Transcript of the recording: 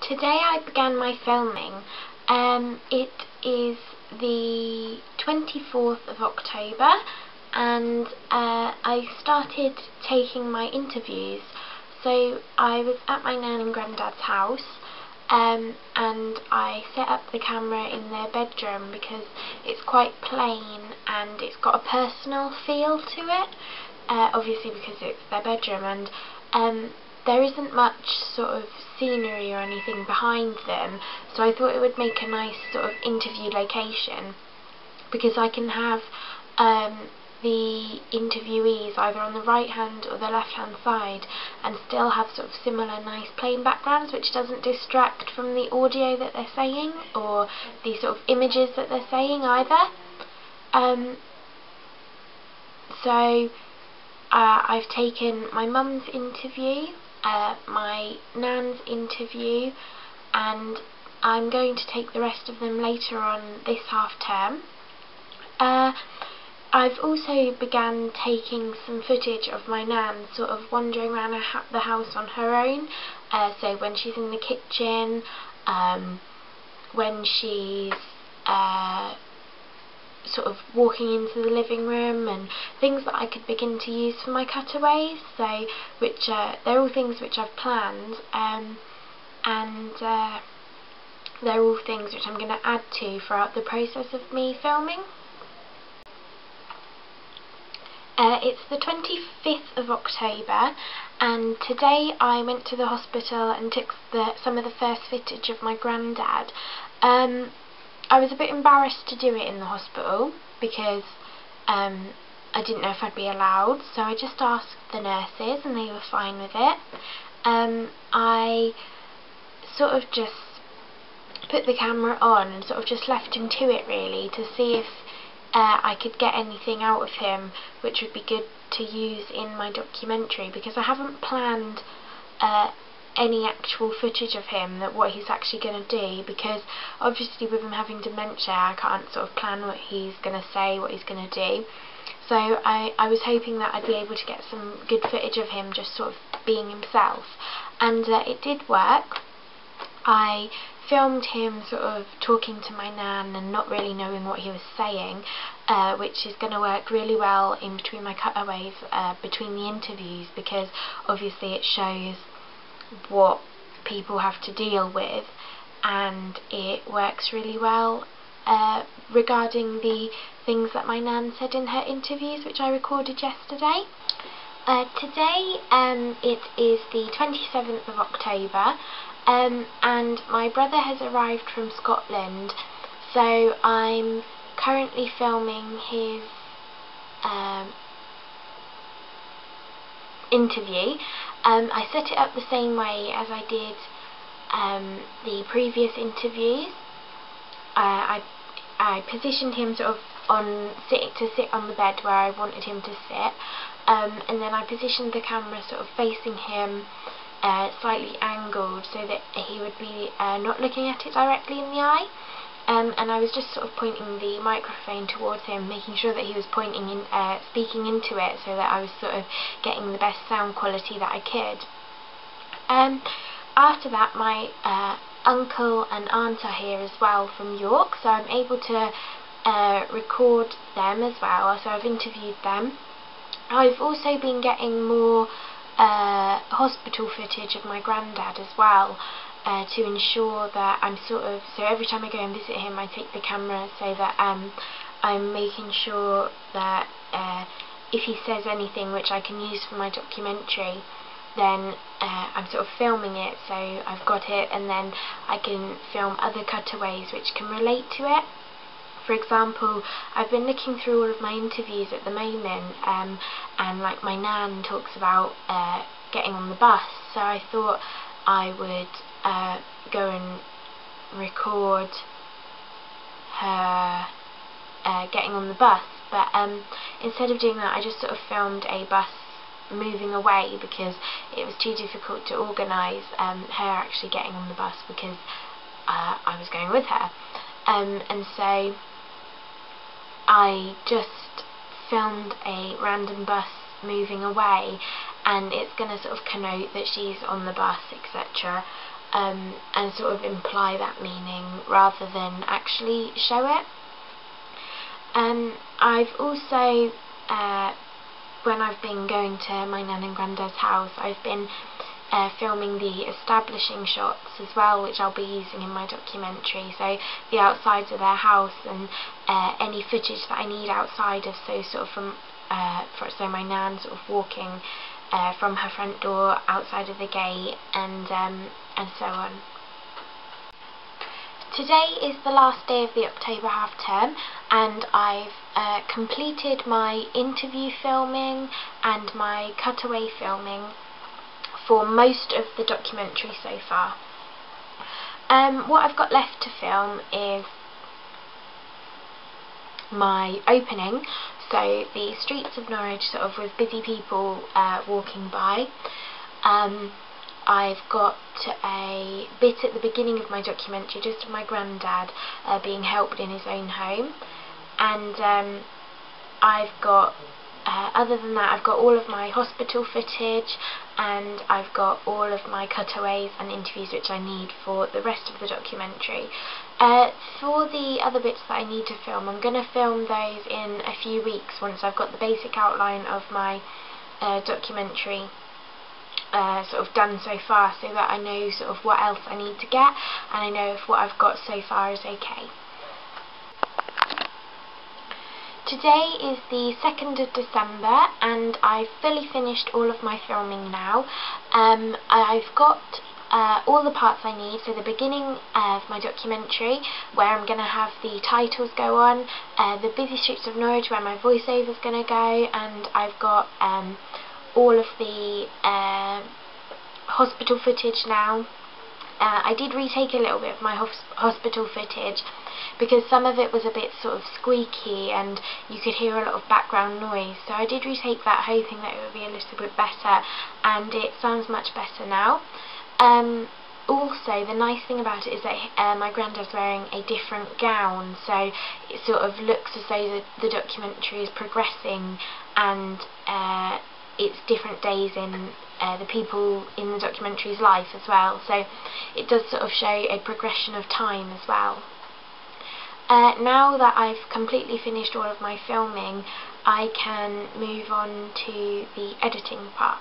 Today I began my filming. It is the 24th of October and I started taking my interviews. So I was at my nan and granddad's house and I set up the camera in their bedroom because it's quite plain and it's got a personal feel to it, obviously because it's their bedroom, and there isn't much sort of scenery or anything behind them, so I thought it would make a nice sort of interview location because I can have the interviewees either on the right hand or the left hand side and still have sort of similar nice plain backgrounds which doesn't distract from the audio that they're saying or the sort of images that they're saying either. So I've taken my mum's interview, my nan's interview, and I'm going to take the rest of them later on this half term. I've also began taking some footage of my nan sort of wandering around the house on her own, so when she's in the kitchen, when she's sort of walking into the living room, and things that I could begin to use for my cutaways, so which they're all things which I've planned, and they're all things which I'm going to add to throughout the process of me filming. It's the 25th of October and today I went to the hospital and took some of the first footage of my granddad. I was a bit embarrassed to do it in the hospital because I didn't know if I'd be allowed, so I just asked the nurses and they were fine with it. I sort of just put the camera on and sort of just left him to it really to see if I could get anything out of him which would be good to use in my documentary, because I haven't planned any actual footage of him, that what he's actually going to do, because obviously with him having dementia I can't sort of plan what he's going to say, what he's going to do. So I was hoping that I'd be able to get some good footage of him just sort of being himself, and it did work. I filmed him sort of talking to my nan and not really knowing what he was saying, which is going to work really well in between my cutaways, between the interviews, because obviously it shows what people have to deal with, and it works really well regarding the things that my nan said in her interviews which I recorded yesterday. Today it is the 27th of October and my brother has arrived from Scotland, so I'm currently filming his interview. I set it up the same way as I did the previous interviews. I positioned him sort of to sit on the bed where I wanted him to sit, and then I positioned the camera sort of facing him, slightly angled so that he would be not looking at it directly in the eye, and I was just sort of pointing the microphone towards him, making sure that he was pointing in, speaking into it, so that I was sort of getting the best sound quality that I could. After that, my uncle and aunt are here as well from York, so I'm able to record them as well, so I've interviewed them. I've also been getting more hospital footage of my granddad as well, to ensure that I'm so every time I go and visit him I take the camera, so that I'm making sure that if he says anything which I can use for my documentary, then I'm sort of filming it, so I've got it, and then I can film other cutaways which can relate to it. For example, I've been looking through all of my interviews at the moment, and like my nan talks about getting on the bus, so I thought I would go and record her getting on the bus, but instead of doing that I just sort of filmed a bus moving away because it was too difficult to organise her actually getting on the bus, because I was going with her, and so I just filmed a random bus moving away, and it's going to sort of connote that she's on the bus, etc. and sort of imply that meaning rather than actually show it. I've also, when I've been going to my nan and granddad's house, I've been filming the establishing shots as well, which I'll be using in my documentary. So the outsides of their house and any footage that I need outside of, so sort of so my nan sort of walking from her front door outside of the gate, and so on. Today is the last day of the October half term, and I've completed my interview filming and my cutaway filming for most of the documentary so far. What I've got left to film is my opening, so the streets of Norwich sort of with busy people walking by. I've got a bit at the beginning of my documentary just of my granddad being helped in his own home, and I've got, other than that, I've got all of my hospital footage, and I've got all of my cutaways and interviews which I need for the rest of the documentary. For the other bits that I need to film, I'm going to film those in a few weeks once I've got the basic outline of my documentary sort of done so far, so that I know sort of what else I need to get, and I know if what I've got so far is okay. Today is the 2nd of December, and I've fully finished all of my filming now. I've got all the parts I need, so the beginning of my documentary where I'm going to have the titles go on, the busy streets of Norwich where my voiceover is going to go, and I've got all of the hospital footage now. I did retake a little bit of my hospital footage because some of it was a bit sort of squeaky and you could hear a lot of background noise, so I did retake that hoping that it would be a little bit better, and it sounds much better now. Also, the nice thing about it is that my granddad's wearing a different gown, so it sort of looks as though the documentary is progressing, and it's different days in the people in the documentary's life as well, so it does sort of show a progression of time as well. Now that I've completely finished all of my filming, I can move on to the editing part.